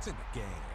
It's in the game.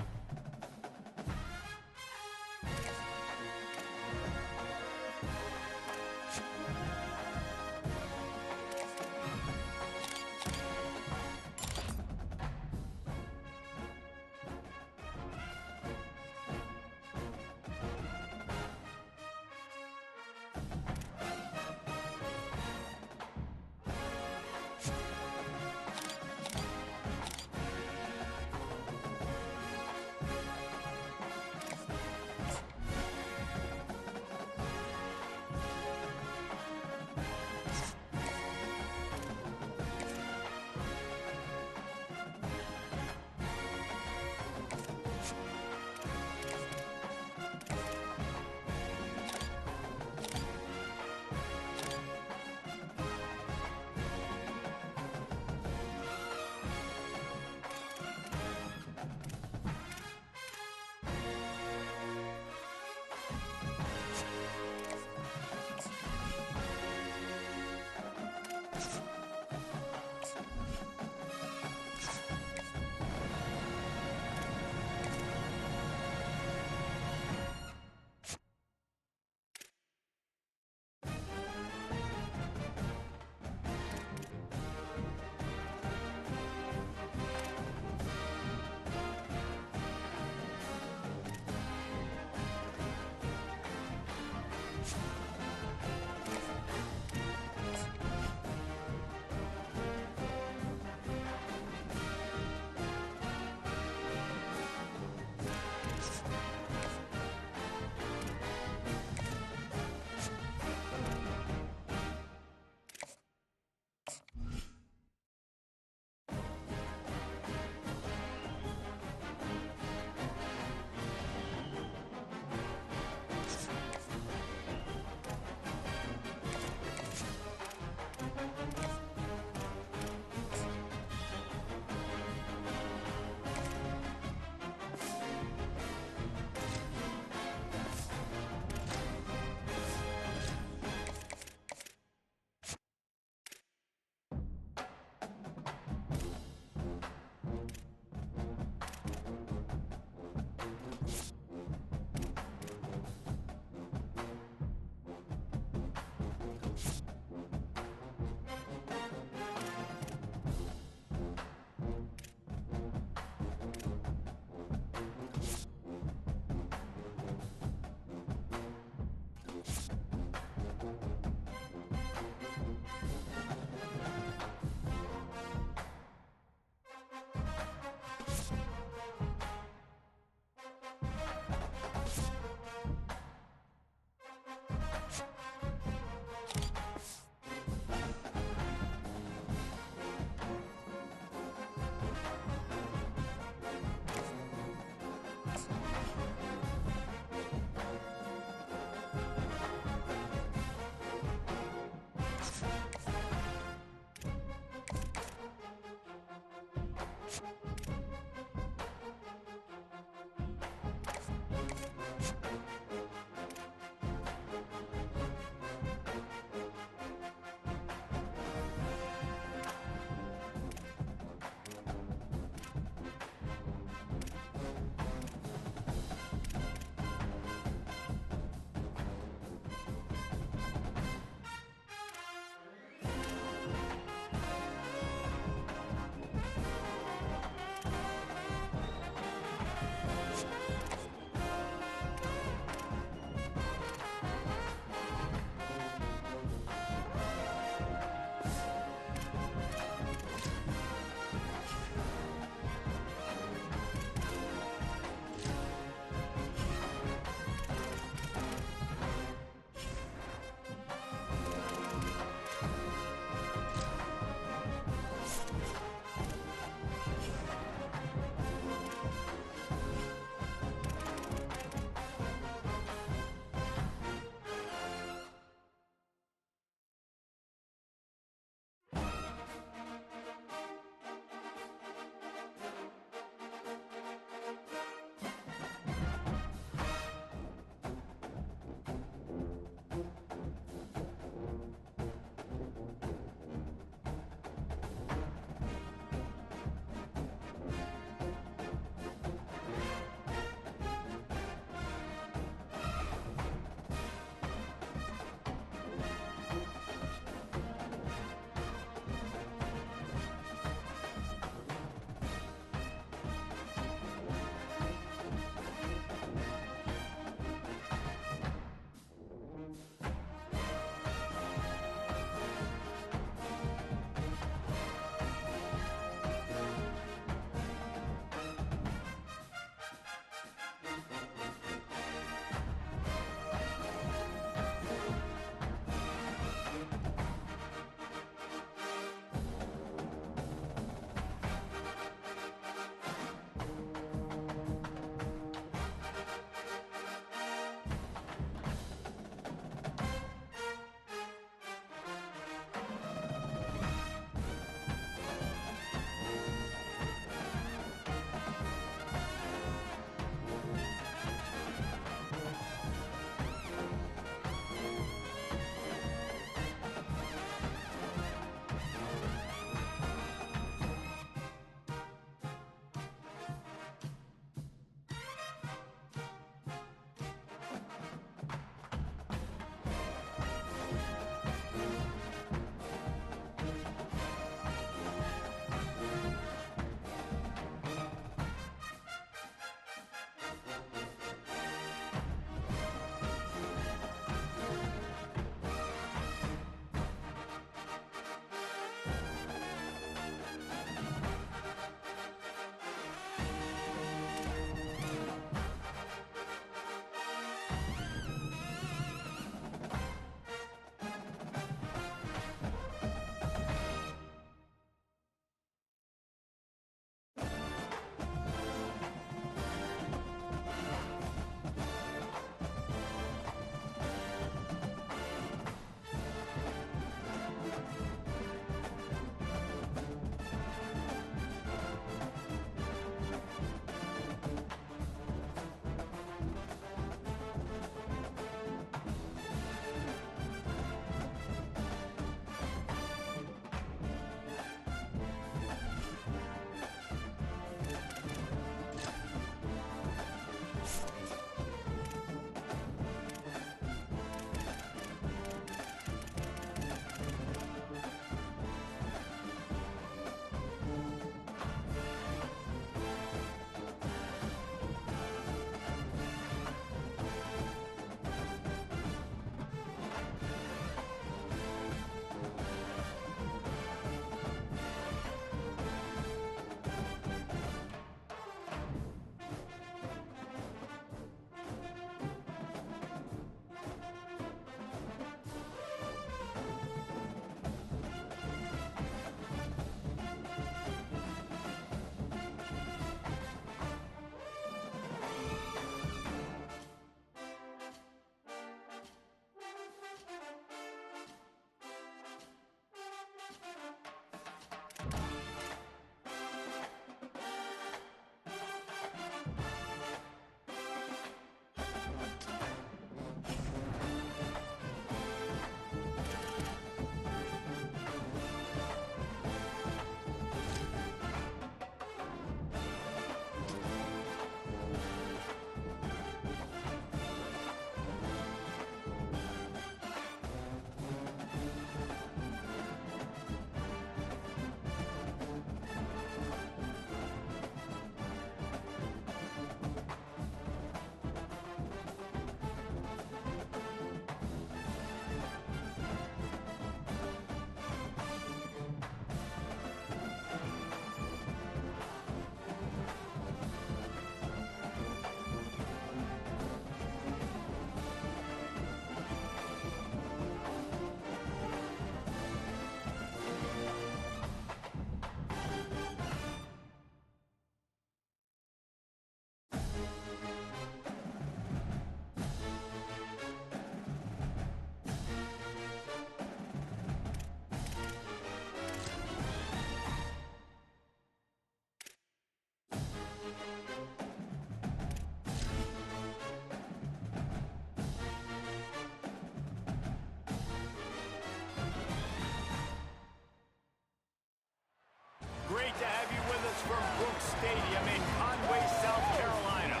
to have you with us from Brooks Stadium in Conway, South Carolina.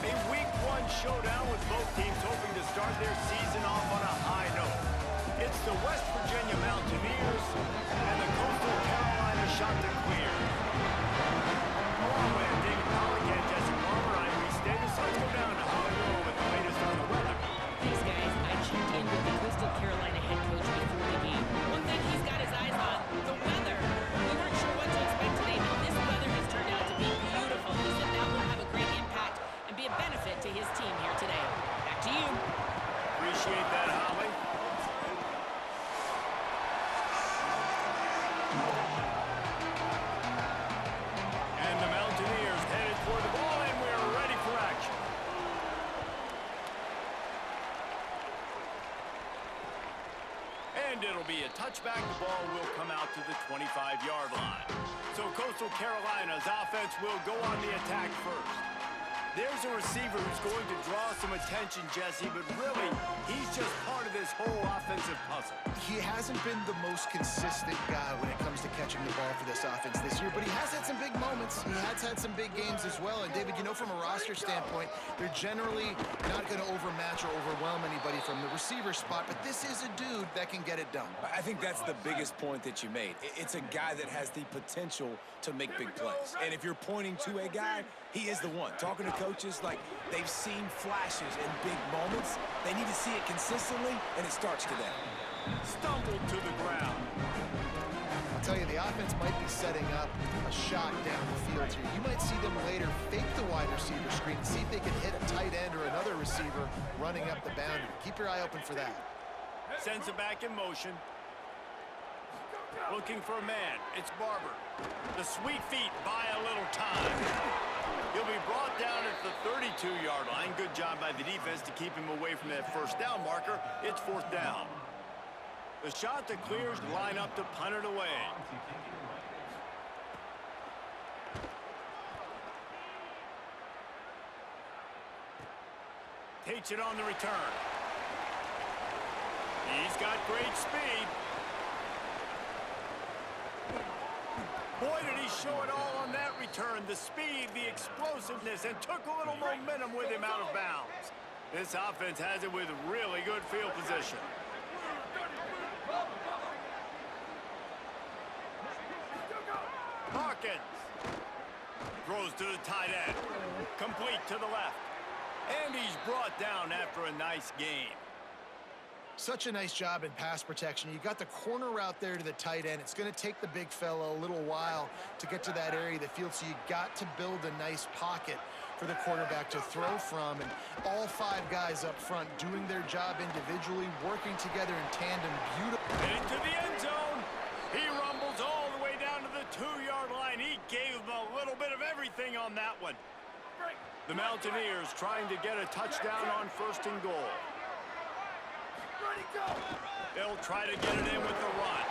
A Week 1 showdown with both teams hoping to start their season off on a high note. It's the West Virginia Mountaineers and the Coastal Carolina Chanticleers. Along with David Pollock and Jesse Palmer, I'm Reese Davis. Let's go down to Hollywood with the latest on the weather. Thanks, guys. I checked in with the Coastal Carolina head coach before the game. One thing he's got his eyes on, the weather. We weren't sure what to expect today, but this weather has turned out to be beautiful. He said that will have a great impact and be a benefit to his team here today. Back to you. Appreciate that, Holly. And the Mountaineers headed toward the ball, and we're ready for action. And it'll be a touchback. The ball will come out to the 25-yard line. So Coastal Carolina's offense will go on the attack first. There's a receiver who's going to draw some attention, Jesse, but really, he's just part of this whole offensive puzzle. He hasn't been the most consistent guy when it comes to catching the ball for this offense this year, but he has had some big moments. He has had some big games as well. And, David, you know, from a roster standpoint, they're generally not going to overmatch or overwhelm anybody from the receiver spot, but this is a dude that can get it done. I think that's the biggest point that you made. It's a guy that has the potential to make big plays. And if you're pointing to a guy, he is the one. Talking to coaches, like, they've seen flashes in big moments. They need to see it consistently, and it starts today. Stumbled to the ground. I'll tell you, the offense might be setting up a shot down the field here. You might see them later fake the wide receiver screen and see if they can hit a tight end or another receiver running up the boundary. Keep your eye open for that. Sends it back in motion. Looking for a man. It's Barber. The sweet feet buy a little time. He'll be brought down at the 32-yard line. Good job by the defense to keep him away from that first down marker. It's 4th down. The Chanticleers line up to punt it away. Takes it on the return. He's got great speed. Boy, did he show it all on that return. The speed, the explosiveness, and took a little momentum with him out of bounds. This offense has it with really good field position. Hawkins throws to the tight end. Complete to the left. And he's brought down after a nice game. Such a nice job in pass protection. You got the corner route there to the tight end. It's going to take the big fella a little while to get to that area of the field, so you got to build a nice pocket for the quarterback to throw from. And all 5 guys up front doing their job individually, working together in tandem. Beautiful. Into the end zone. He rumbles all the way down to the 2-yard line. He gave him a little bit of everything on that one. The Mountaineers trying to get a touchdown on 1st and goal. They'll try to get it in with the run.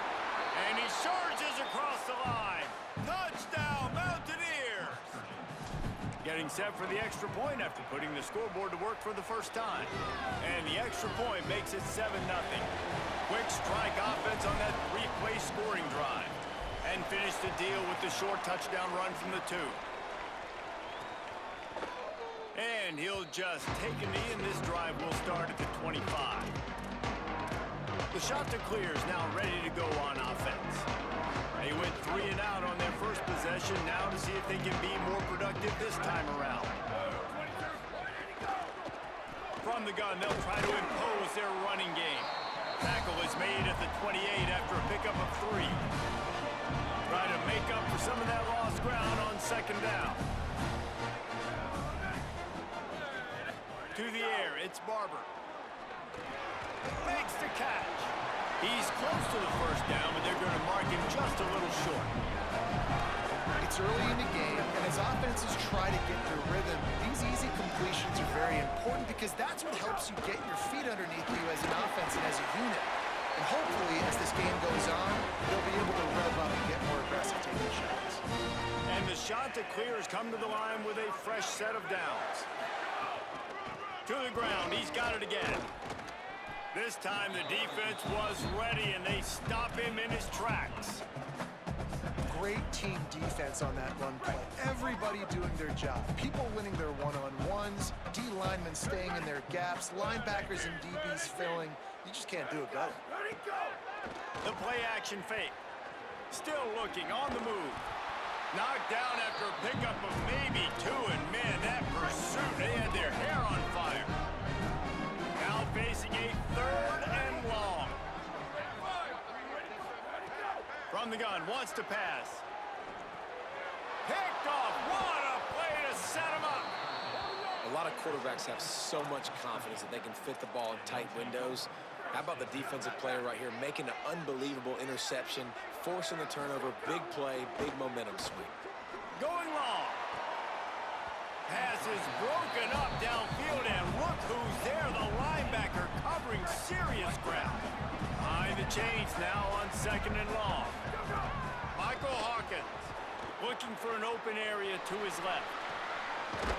And he charges across the line. Touchdown, Mountaineers! Getting set for the extra point after putting the scoreboard to work for the first time. And the extra point makes it 7-0. Quick strike offense on that 3-play scoring drive. And finish the deal with the short touchdown run from the 2. And he'll just take a knee, and this drive will start at the 25. The Chanticleers now ready to go on offense. They went 3 and out on their first possession, now to see if they can be more productive this time around. From the gun, they'll try to impose their running game. Tackle is made at the 28 after a pickup of 3. Try to make up for some of that lost ground on 2nd down. To the air, it's Barber. Makes the catch. He's close to the first down, but they're going to mark him just a little short. It's early in the game, and as offenses try to get their rhythm, these easy completions are very important because that's what helps you get your feet underneath you as an offense and as a unit. And hopefully, as this game goes on, they'll be able to rev up and get more aggressive taking shots. And the Chanticleers come to the line with a fresh set of downs. To the ground, he's got it again. This time the defense was ready, and they stop him in his tracks. great team defense on that run play. Everybody doing their job. People winning their one-on-ones, D linemen staying in their gaps, linebackers and DBs filling. You just can't do it better. The play action fake. Still looking on the move. Knocked down after a pickup of maybe 2, and man, that pursuit, they had their hair on fire. Now facing a 3rd and long. From the gun, wants to pass. Picked off, what a play to set him up. A lot of quarterbacks have so much confidence that they can fit the ball in tight windows. How about the defensive player right here making an unbelievable interception, forcing the turnover, big play, big momentum swing. Going long. Pass is broken up downfield, and look who's there, the linebacker covering serious ground. Behind the chains now on 2nd and long. Michael Hawkins looking for an open area to his left.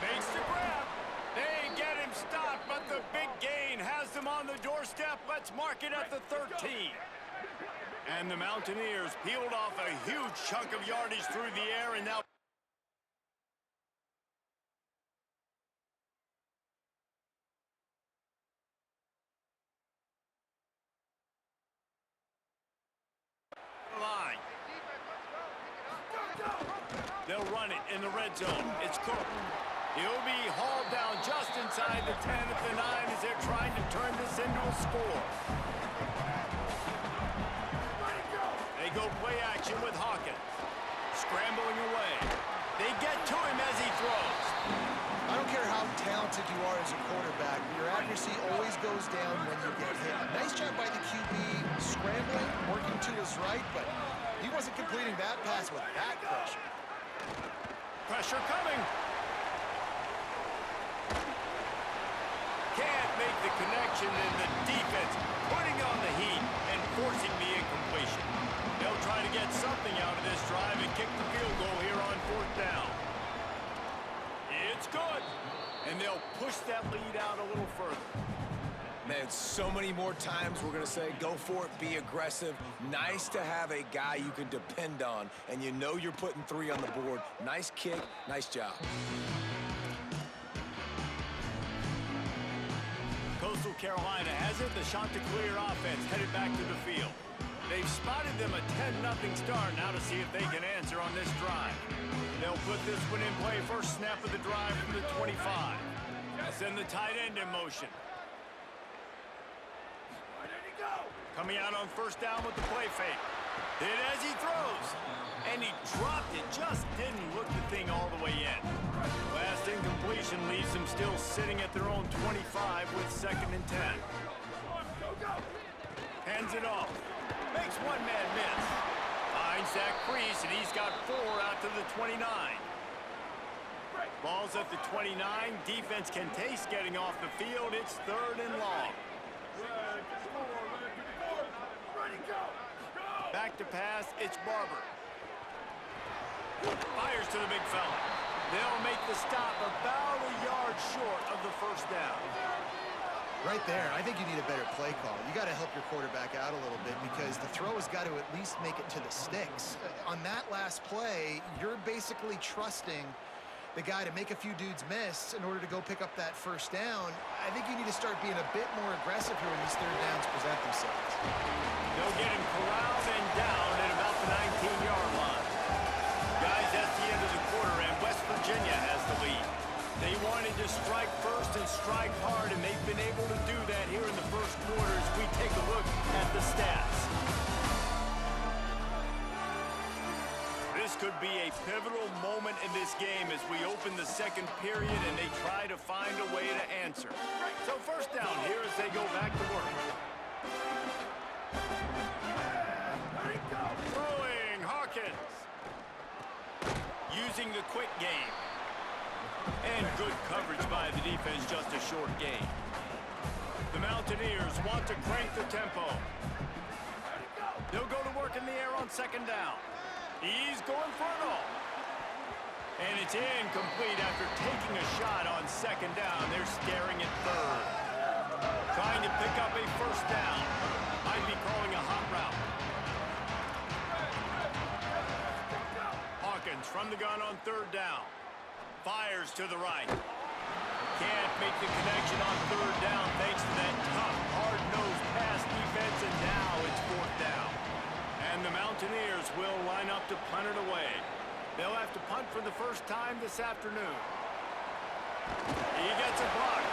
Makes the grab. They get him stopped, but the big gain has them on the doorstep. Let's mark it at the 13. And the Mountaineers peeled off a huge chunk of yardage through the air, and now line. They'll run it in the red zone. It's Cook. He'll be hauled down just inside the 10 at the 9 as they're trying to turn this into a score. They go play action with Hawkins. Scrambling away. They get to him as he throws. I don't care how talented you are as a quarterback, your accuracy always goes down when you get hit. Nice job by the QB, scrambling, working to his right, but he wasn't completing that pass with that pressure. Pressure coming. Can't make the connection, and the defense putting on the heat and forcing the incompletion. They'll try to get something out of this drive and kick the field goal here on 4th down. It's good, and they'll push that lead out a little further. Man, so many more times we're going to say, go for it, be aggressive. Nice to have a guy you can depend on, and you know you're putting 3 on the board. Nice kick, nice job. Coastal Carolina has it. The Chanticleer offense headed back to the field. They've spotted them a 10-0 start. Now to see if they can answer on this drive. They'll put this one in play. First snap of the drive from the 25. Send the tight end in motion. Coming out on 1st down with the play fake. Hit as he throws. And he dropped it. Just didn't look the thing all the way in. Last incompletion leaves them still sitting at their own 25 with 2nd and 10. Hands it off. Makes one man miss. Finds Zach Priest, and he's got 4 out to the 29. Ball's at the 29. Defense can taste getting off the field. It's 3rd and long. Back to pass, it's Barber. Fires to the big fella. They'll make the stop about a yard short of the 1st down. Right there, I think you need a better play call. You got to help your quarterback out a little bit because the throw has got to at least make it to the sticks. On that last play, you're basically trusting the guy to make a few dudes miss in order to go pick up that 1st down. I think you need to start being a bit more aggressive here when these 3rd downs present themselves. They'll get him corralled and down at about the 19-yard line. Guys, that's the end of the quarter, and West Virginia has the lead. They wanted to strike first and strike hard, and they've been able to do that here in the 1st quarter as we take a look at the stats. This could be a pivotal moment in this game as we open the 2nd period and they try to find a way to answer. So 1st down here as they go back to work. Throwing Hawkins. Using the quick game. And good coverage by the defense, just a short gain. The Mountaineers want to crank the tempo. They'll go to work in the air on 2nd down. He's going for it all. And it's incomplete after taking a shot on 2nd down. They're staring at 3rd. Trying to pick up a 1st down. Might be calling a hot route. seconds from the gun on third down. Fires to the right. Can't make the connection on third down thanks to that tough, hard-nosed pass defense, and now it's fourth down. And the Mountaineers will line up to punt it away. They'll have to punt for the first time this afternoon. He gets a block.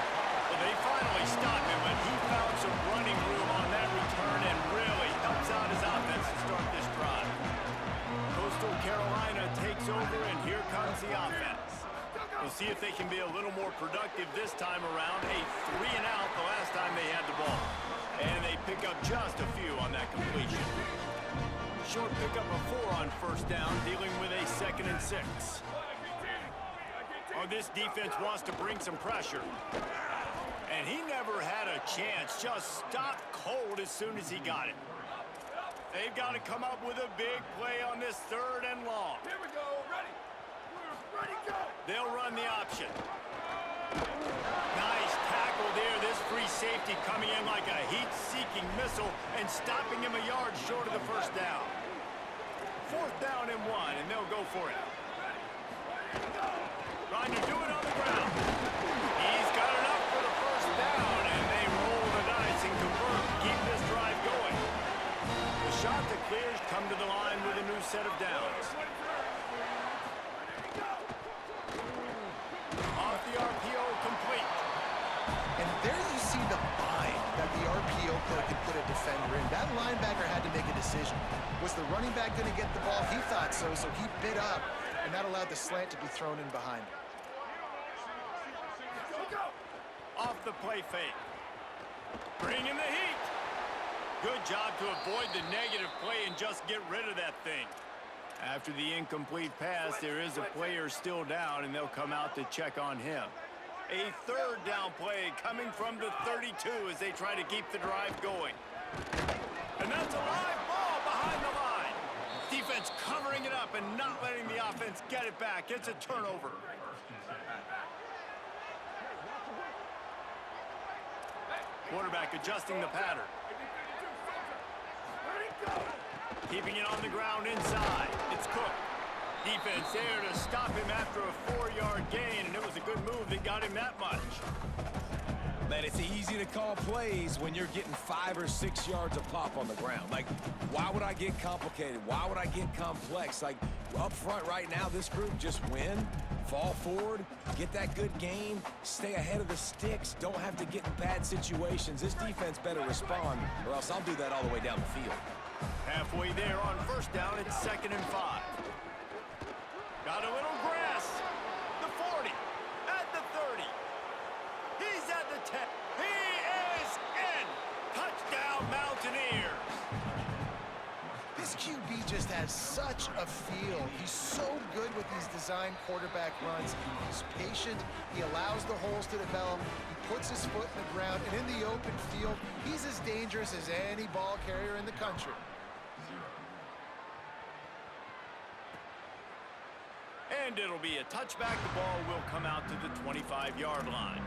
Well, they finally stopped him, but he found some running room on that return and really helps out his offense to start this drive. Coastal Carolina takes over, and here comes the offense. We'll see if they can be a little more productive this time around. A 3-and-out the last time they had the ball. And they pick up just a few on that completion. Short pickup of 4 on first down, dealing with a 2nd and 6. Oh, this defense wants to bring some pressure. And he never had a chance. Just stopped cold as soon as he got it. They've got to come up with a big play on this 3rd and long. Here we go. Ready. We're ready, go. They'll run the option. Nice tackle there. This free safety coming in like a heat-seeking missile and stopping him a yard short of the first down. 4th down and 1, and they'll go for it. Trying to do it on the ground. He's got enough for the first down, and they roll the dice and convert to keep this drive going. The shot that clears come to the line with a new set of downs. Off the RPO, complete. And there you see the bind that the RPO player could put a defender in. That linebacker had to make a decision. Was the running back going to get the ball? He thought so, so he bit up, and that allowed the slant to be thrown in behind. Off the play fake. Bring in the heat. Good job to avoid the negative play and just get rid of that thing. After the incomplete pass, there is a player still down, and they'll come out to check on him. A 3rd down play coming from the 32 as they try to keep the drive going. And that's a live ball behind the line. Defense covering it up and not letting the offense get it back. It's a turnover. Quarterback adjusting the pattern. Keeping it on the ground inside. It's Cook. Defense there to stop him after a 4-yard gain, and it was a good move that got him that much. Man, it's easy to call plays when you're getting 5 or 6 yards of pop on the ground. Like, why would I get complicated? Why would I get complex? Like, up front right now, this group just win, fall forward, get that good gain, stay ahead of the sticks, don't have to get in bad situations. This defense better respond, or else I'll do that all the way down the field. Halfway there on first down, it's 2nd and 5. Got a little grass. The 40. At the 30. He's at the 10. He is in. Touchdown, Mountaineers. This QB just has such a feel. He's so good with these design quarterback runs. He's patient. He allows the holes to develop. He puts his foot in the ground. And in the open field, he's as dangerous as any ball carrier in the country. And it'll be a touchback. The ball will come out to the 25-yard line.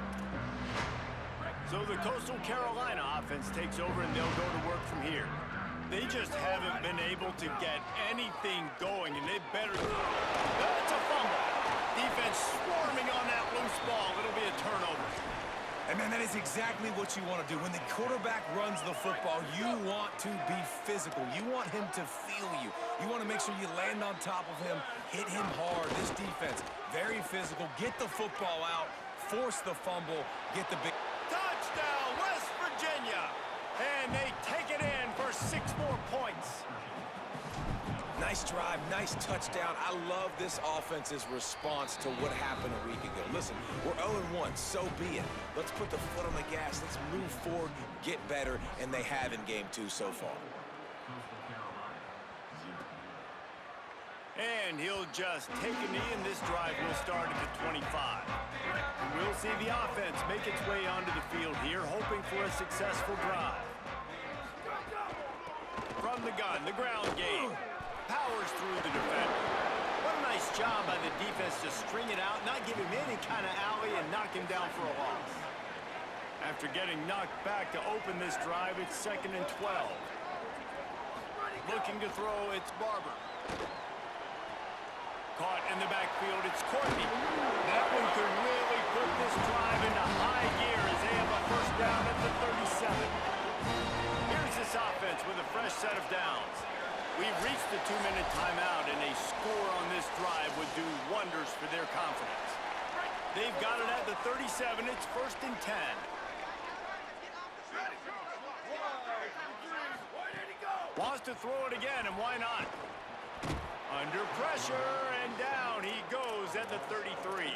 So the Coastal Carolina offense takes over, and they'll go to work from here. They just haven't been able to get anything going, and they better... That's a fumble. Defense swarming on that loose ball. It'll be a turnover. And, man, that is exactly what you want to do. When the quarterback runs the football, you want to be physical. You want him to feel you. You want to make sure you land on top of him, hit him hard. This defense, very physical. Get the football out, force the fumble, get the big... Touchdown, West Virginia! And they take it in for 6 more points. Nice drive, nice touchdown. I love this offense's response to what happened a week ago. Listen, we're 0-1, so be it. Let's put the foot on the gas. Let's move forward, get better, and they have in game 2 so far. And he'll just take a knee, and this drive will start at the 25. We'll see the offense make its way onto the field here, hoping for a successful drive. From the gun, the ground game. Powers through the defender. What a nice job by the defense to string it out, not give him any kind of alley, and knock him down for a loss. After getting knocked back to open this drive, it's 2nd and 12. Looking to throw, it's Barber. caught in the backfield. It's Courtney. That one could really put this drive into high gear as they have a first down at the 37. Here's this offense with a fresh set of downs. We've reached the 2-minute timeout, and a score on this drive would do wonders for their confidence. They've got it at the 37. It's 1st and 10. Wants to throw it again, and why not? Under pressure, and down he goes at the 33.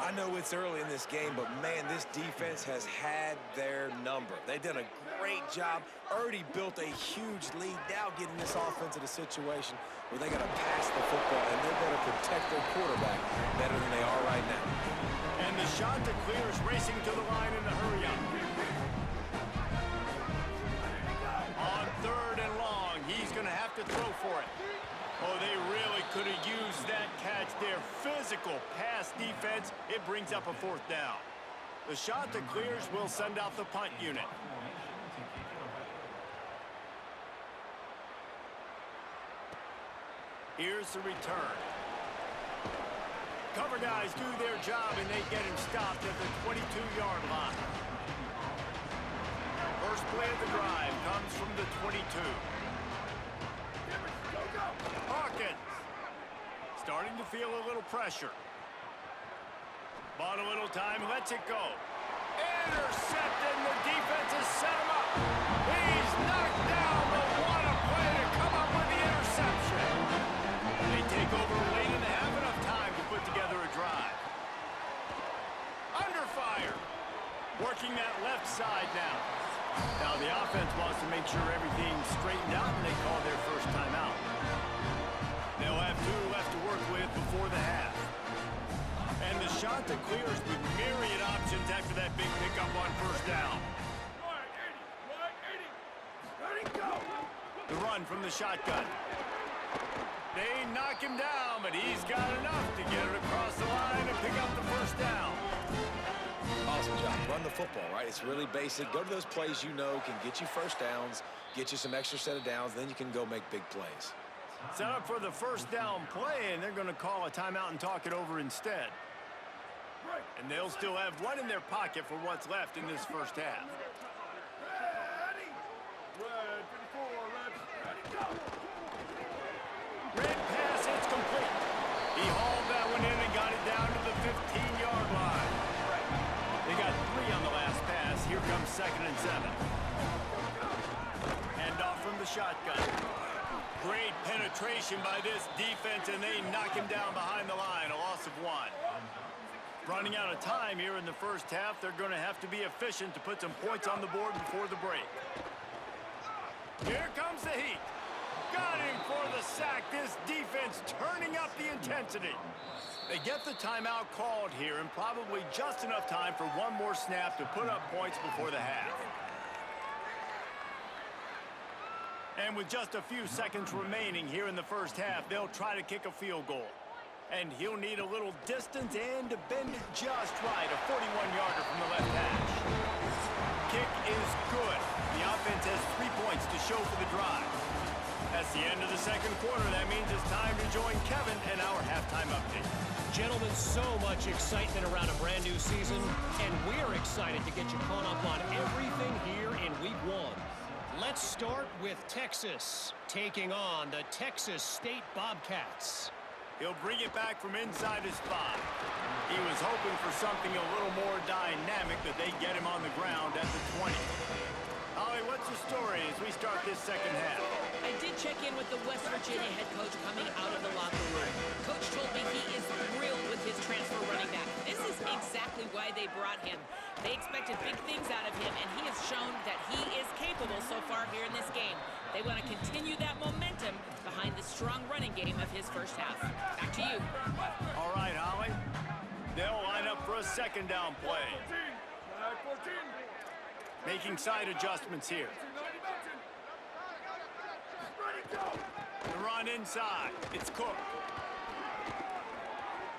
I know it's early in this game, but, man, this defense has had their number. They've done a great job, already built a huge lead, now getting this offense in a situation where they got to pass the football, and they're going to protect their quarterback better than they are right now. And the shot to clear is racing to the line in the hurry-up. On 3rd and long, he's going to have to throw for it. Oh, they really could have used that catch there. Physical pass defense. It brings up a 4th down. The shot that clears will send out the punt unit. Here's the return. Cover guys do their job, and they get him stopped at the 22-yard line. First play of the drive comes from the 22. Hawkins starting to feel a little pressure. Bought a little time, lets it go. Intercepted, and the defense has set him up. He's knocked down, but what a play to come up with the interception. They take over late in the half, enough time to put together a drive. Under fire. Working that left side now. Now the offense wants to make sure everything's straightened out, and they call their first timeout. They'll have 2 left to work with before the half. And the shot that clears with myriad options after that big pickup on 1st down. The run from the shotgun. They knock him down, but he's got enough to get it across the line and pick up the 1st down. Awesome job. Run the football, right? It's really basic. Go to those plays you know can get you 1st downs, get you some extra set of downs, then you can go make big plays. Set up for the 1st down play, and they're going to call a timeout and talk it over instead. And they'll still have one in their pocket for what's left in this 1st half. Red pass, it's complete. He hauled that one in and got it down to the 15-yard line. They got 3 on the last pass. Here comes 2nd and 7. Hand off from the shotgun. Great penetration by this defense, and they knock him down behind the line, a loss of 1. Running out of time here in the 1st half, they're going to have to be efficient to put some points on the board before the break. Here comes the heat. Got him for the sack. This defense turning up the intensity. They get the timeout called here, and probably just enough time for one more snap to put up points before the half. And with just a few seconds remaining here in the 1st half, they'll try to kick a field goal. And he'll need a little distance and to bend it just right. A 41-yarder from the left hash. Kick is good. The offense has 3 points to show for the drive. That's the end of the 2nd quarter. That means it's time to join Kevin and our halftime update. Gentlemen, so much excitement around a brand new season, and we're excited to get you caught up on everything here in Week 1. Let's start with Texas, taking on the Texas State Bobcats. He'll bring it back from inside his spot. He was hoping for something a little more dynamic, that they get him on the ground at the 20. Holly, what's the story as we start this 2nd half? I did check in with the West Virginia head coach coming out of the locker room. Coach told me he is thrilled with his transfer running back. This is exactly why they brought him. They expected big things out of him, and he has shown that he is capable so far here in this game. They want to continue that momentum behind the strong running game of his 1st half. Back to you. All right, Holly. They'll line up for a 2nd down play. Making side adjustments here. The run inside. It's Cook.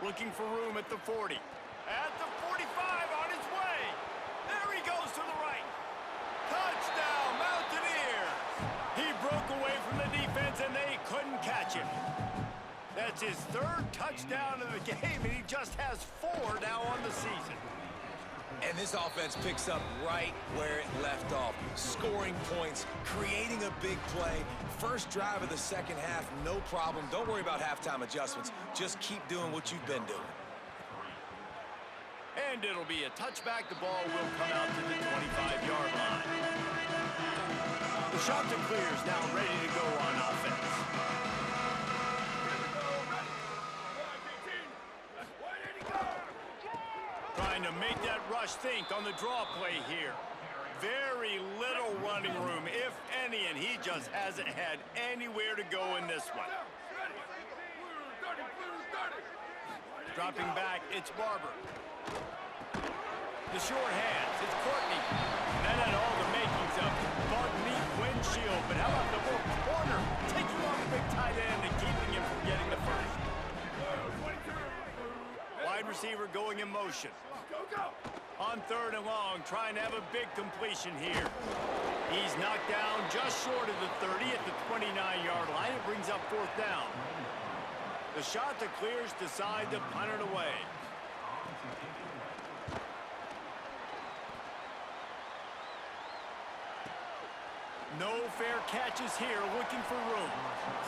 Looking for room at the 40. At the 45, on his way. There he goes to the right. Touchdown, Mountaineers. He broke away from the defense, and they couldn't catch him. That's his third touchdown of the game, and he just has 4 now on the season. And this offense picks up right where it left off. Scoring points, creating a big play. First drive of the second half, no problem. Don't worry about halftime adjustments. Just keep doing what you've been doing. And it'll be a touchback. The ball will come out to the 25-yard line. The shot to clear is now ready to go on offense. Trying to make that rush think on the draw play here. Very little running room, if any, and he just hasn't had anywhere to go in this one. Dropping back, it's Barber. The short hands, it's Courtney. That had all the makings of bug meat windshield, but how about the little corner taking on the big tight end and keeping him from getting the first? Wide receiver going in motion. On 3rd and long, trying to have a big completion here. He's knocked down just short of the 30 at the 29-yard line. It brings up 4th down. The shot to clears decide to punt it away. No fair catches here, looking for room.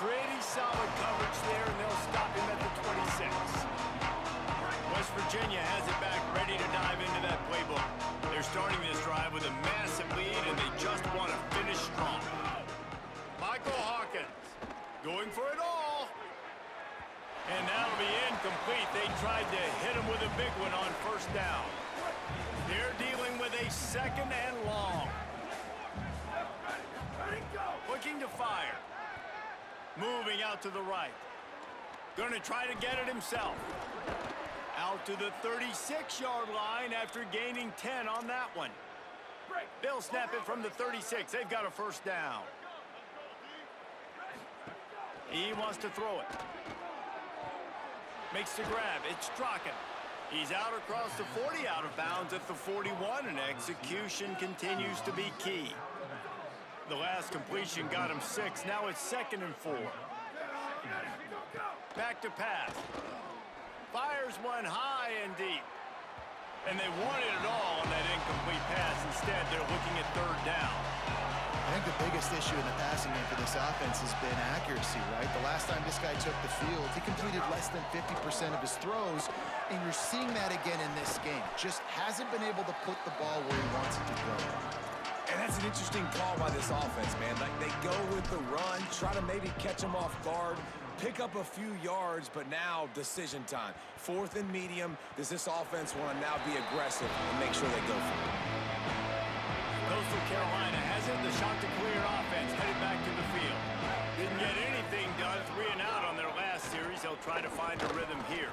Pretty solid coverage there, and they'll stop him at the 26. West Virginia has it back, ready to dive into that playbook. They're starting this drive with a massive lead, and they just want to finish strong. Michael Hawkins going for it all. And that'll be incomplete. They tried to hit him with a big one on 1st down. They're dealing with a 2nd and long. Looking to fire. Moving out to the right. Going to try to get it himself. Out to the 36-yard line after gaining 10 on that one. They'll snap it from the 36. They've got a 1st down. He wants to throw it. Makes the grab. It's Strachan. He's out across the 40, out of bounds at the 41, and execution continues to be key. The last completion got him 6. Now it's 2nd and 4. Back to pass. Fires one high and deep. And they wanted it all on that incomplete pass. Instead, they're looking at 3rd down. I think the biggest issue in the passing game for this offense has been accuracy, right? The last time this guy took the field, he completed less than 50% of his throws, and you're seeing that again in this game. Just hasn't been able to put the ball where he wants it to go. And that's an interesting call by this offense, man. Like, they go with the run, try to maybe catch him off guard, pick up a few yards, but now decision time. 4th and medium. Does this offense want to now be aggressive and make sure they go for it? Coastal Carolina has it. The shot to clear offense headed back to the field. Didn't get anything done. 3 and out on their last series. They'll try to find a rhythm here.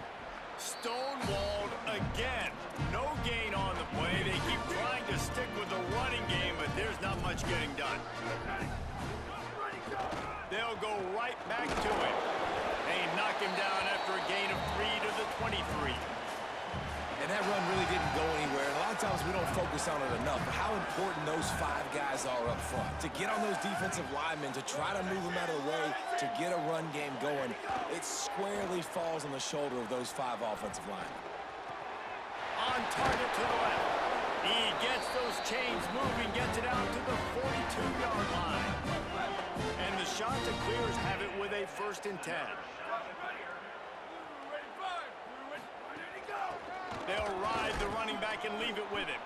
Stonewalled again. No gain on the play. They keep trying to stick with the running game, but there's not much getting done. They'll go right back to it. They knock him down after a gain of 3 to the 23. And that run really didn't go anywhere. And a lot of times we don't focus on it enough, but how important those 5 guys are up front. To get on those defensive linemen, to try to move them out of the way, to get a run game going, it squarely falls on the shoulder of those 5 offensive linemen. On target to the left. He gets those chains moving, gets it out to the 42-yard line. And the shot to clears have it with a 1st and 10. They'll ride the running back and leave it with him.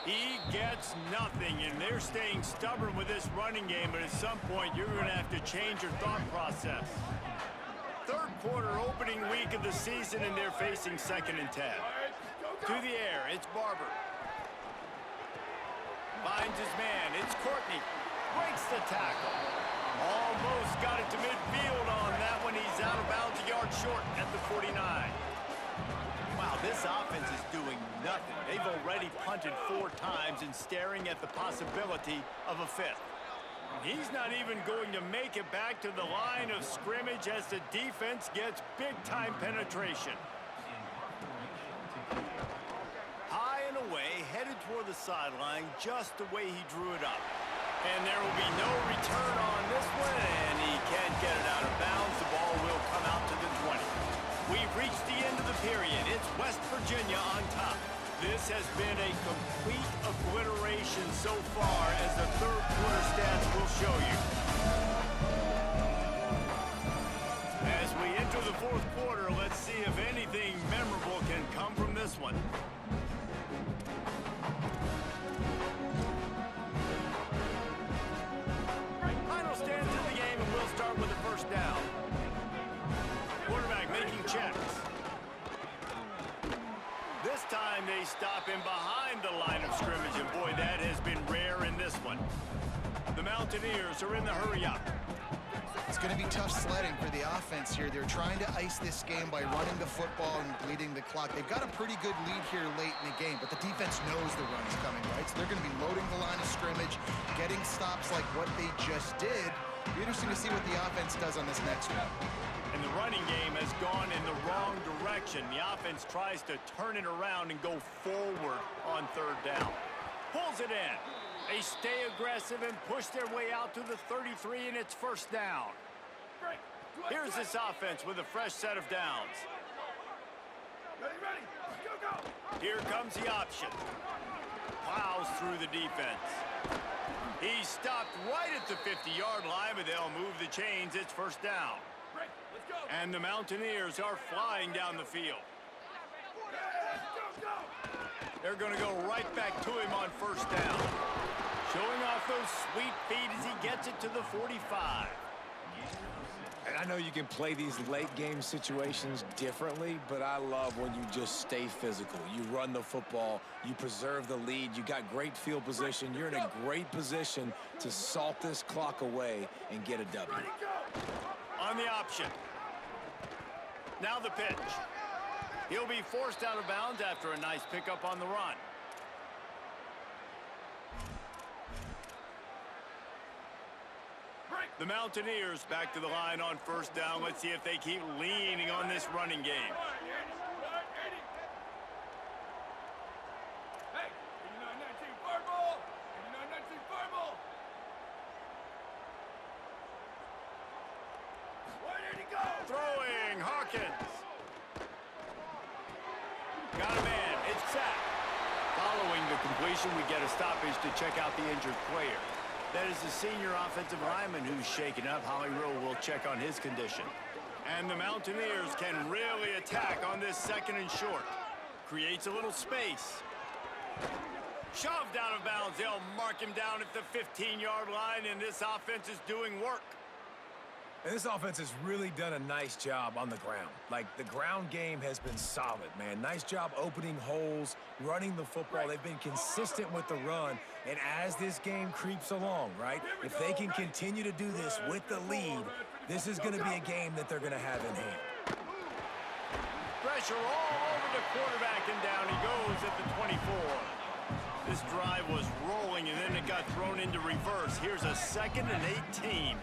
He gets nothing, and they're staying stubborn with this running game, but at some point you're going to have to change your thought process. 3rd quarter opening week of the season, and they're facing 2nd and 10. To the air, it's Barber. Finds his man, it's Courtney. Breaks the tackle. Almost got it to midfield on that one. He's out of bounds a yard short at the 49. Wow, this offense is doing nothing. They've already punted 4 times and staring at the possibility of a 5th. He's not even going to make it back to the line of scrimmage as the defense gets big-time penetration. High and away, headed toward the sideline just the way he drew it up. And there will be no return on this one, and he can't get it out of bounds. The ball will come out to the 20. We've reached the end of the period. It's West Virginia on top. This has been a complete obliteration so far, as the third quarter stats will show you. As we enter the fourth quarter, let's see if anything memorable can come from this one. Final stands in the game, and we'll start with the first down. Quarterback making checks. This time they stop him behind the line of scrimmage, and boy, that has been rare in this one. The Mountaineers are in the hurry-up. It's going to be tough sledding for the offense here. They're trying to ice this game by running the football and bleeding the clock. They've got a pretty good lead here late in the game, but the defense knows the run's coming, right? So they're going to be loading the line of scrimmage, getting stops like what they just did. It'll be interesting to see what the offense does on this next one. And the running game has gone in the wrong direction. The offense tries to turn it around and go forward on third down. Pulls it in. They stay aggressive and push their way out to the 33, and it's first down. Here's this offense with a fresh set of downs. Ready, go! Here comes the option. Plows through the defense. He stopped right at the 50-yard line, but they'll move the chains. It's first down. Let's go! And the Mountaineers are flying down the field. Go! They're going to go right back to him on first down. Showing off those sweet feet as he gets it to the 45. And I know you can play these late game situations differently, but I love when you just stay physical. You run the football, you preserve the lead, you got great field position, you're in a great position to salt this clock away and get a W. On the option. Now the pitch. He'll be forced out of bounds after a nice pickup on the run. The Mountaineers back to the line on first down. Let's see if they keep leaning on this running game. Hey, 89-19 purple! 89-19 purple! Where did he go? Throwing, Hawkins. Got a man, it's sacked. Following the completion, we get a stoppage to check out the injured player. That is the senior offensive lineman who's shaken up. Holly Rowe will check on his condition. And the Mountaineers can really attack on this second and short. Creates a little space. Shoved out of bounds. They'll mark him down at the 15-yard line, and this offense is doing work. And this offense has really done a nice job on the ground. Like, the ground game has been solid, man. Nice job opening holes, running the football. They've been consistent with the run. And as this game creeps along, right, if they can continue to do this with the lead, this is going to be a game that they're going to have in hand. Pressure all over the quarterback, and down he goes at the 24. This drive was rolling, and then it got thrown into reverse. Here's a 2nd and 18.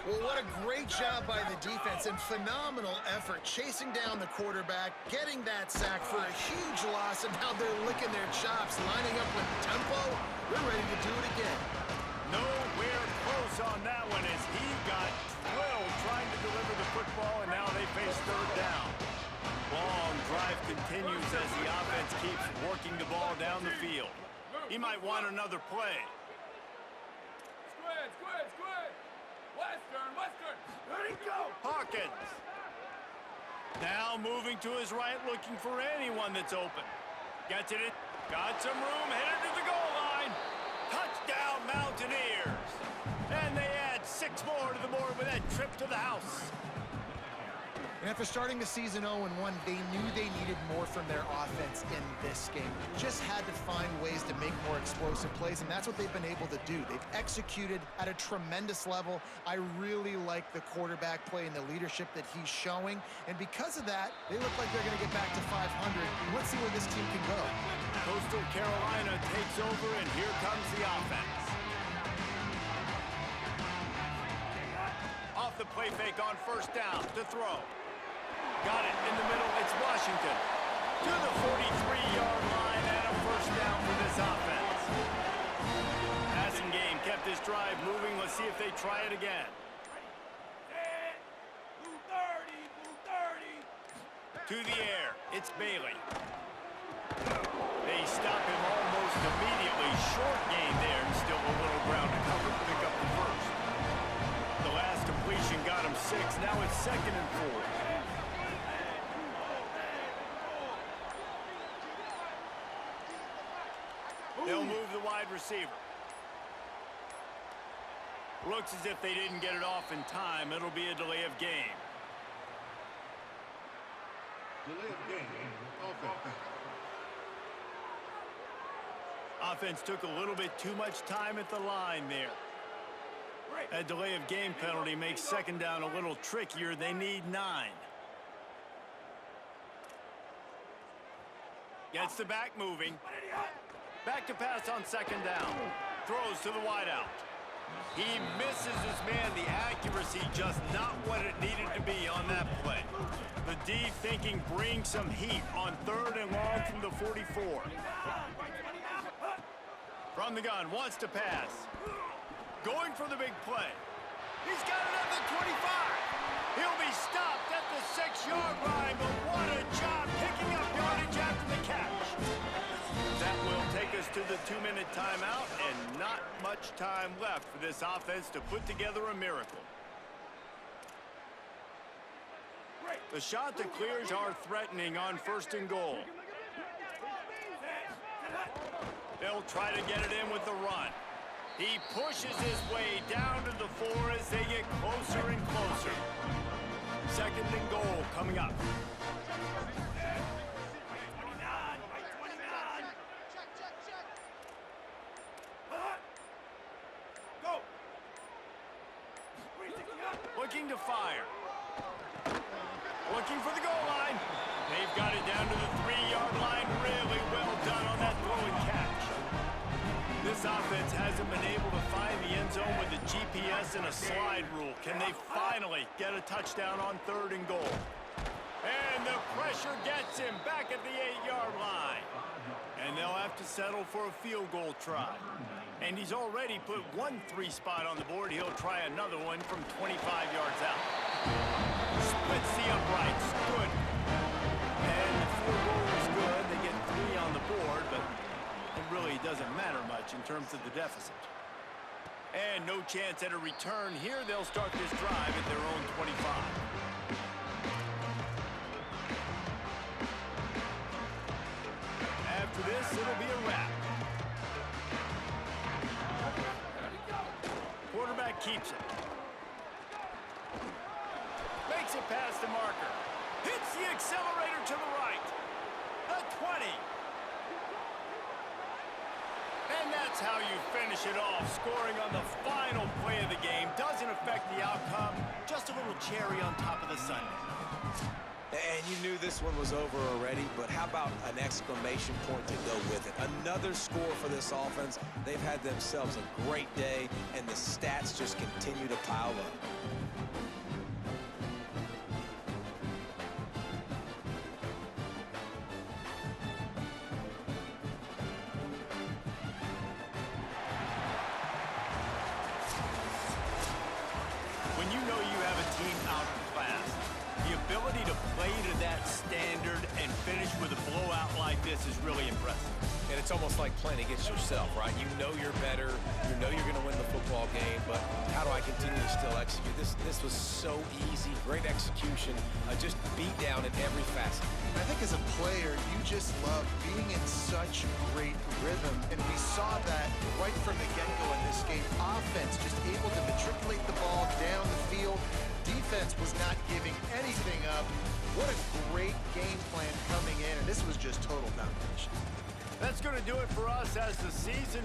Well, what a great job by the defense and phenomenal effort chasing down the quarterback, getting that sack for a huge loss, and now they're licking their chops, lining up with tempo. They're ready to do it again. Nowhere close on that one as he got drilled trying to deliver the football, and now they face third down. Long drive continues as the offense keeps working the ball down the field. He might want another play. Squid! Western! Ready, go! Hawkins. Now moving to his right, looking for anyone that's open. Gets it in. Got some room, headed to the goal line. Touchdown, Mountaineers. And they add 6 more to the board with that trip to the house. And after starting the season 0-1, they knew they needed more from their offense in this game. Just had to find ways to make more explosive plays, and that's what they've been able to do. They've executed at a tremendous level. I really like the quarterback play and the leadership that he's showing. And because of that, they look like they're going to get back to 500. Let's see where this team can go. Coastal Carolina takes over, and here comes the offense. Off the play fake on first down to throw. Got it in the middle. It's Washington to the 43-yard line, and a first down for this offense. Passing game kept this drive moving. Let's see if they try it again. Blue 30! To the air. It's Bailey. They stop him almost immediately. Short gain there and still a little ground to cover to pick up the first. The last completion got him 6. Now it's 2nd and 4. They'll move the wide receiver. Looks as if they didn't get it off in time. It'll be a delay of game. Delay of game. Offense. Offense took a little bit too much time at the line there. That delay of game penalty makes 2nd down a little trickier. They need 9. Gets the back moving. Back to pass on 2nd down. Throws to the wideout. He misses his man. The accuracy just not what it needed to be on that play. The D thinking bring some heat on 3rd and long from the 44. From the gun, wants to pass. Going for the big play. He's got it at the 25. He'll be stopped at the 6-yard line, but what a job picking up yardage after the catch. That will take us to the 2-minute timeout, and not much time left for this offense to put together a miracle. The shot that clears are threatening on 1st and goal. They'll try to get it in with the run. He pushes his way down to the 4 as they get closer and closer. 2nd and goal coming up. Looking to fire. Looking for the goal line. They've got it down to the 3-yard line. Really well done on that throw and catch. This offense hasn't been able to find the end zone with a GPS and a slide rule. Can they finally get a touchdown on 3rd and goal? And the pressure gets him back at the 8-yard line. And they'll have to settle for a field goal try. And he's already put 1 3 spot on the board. He'll try another one from 25 yards out. Splits the uprights. Good. And the field goal is good. They get 3 on the board, but it really doesn't matter much in terms of the deficit. And no chance at a return here. They'll start this drive at their own 25. After this, it'll be a wrap. Quarterback keeps it. Makes it past the marker. Hits the accelerator to the right. The 20. And that's how you finish it off. Scoring on the final play of the game doesn't affect the outcome. Just a little cherry on top of the sundae. And you knew this one was over already, but how about an exclamation point to go with it? Another score for this offense. They've had themselves a great day, and the stats just continue to pile up. When you know you have a team outclassed, the ability to play to that standard and finish with a blowout like this is really impressive. And it's almost like playing against yourself, right? You know you're better. You know you're going to win the football game, but how do I continue to still execute? This was so easy. Great execution. Just beat down in every facet. I think as a player, you just love being in such great rhythm, and we saw that right from the get-go in this game. Offense just able to matriculate the ball down the field. Defense was not giving anything up. What a great game plan coming in, and this was just total domination. That's going to do it for us as the season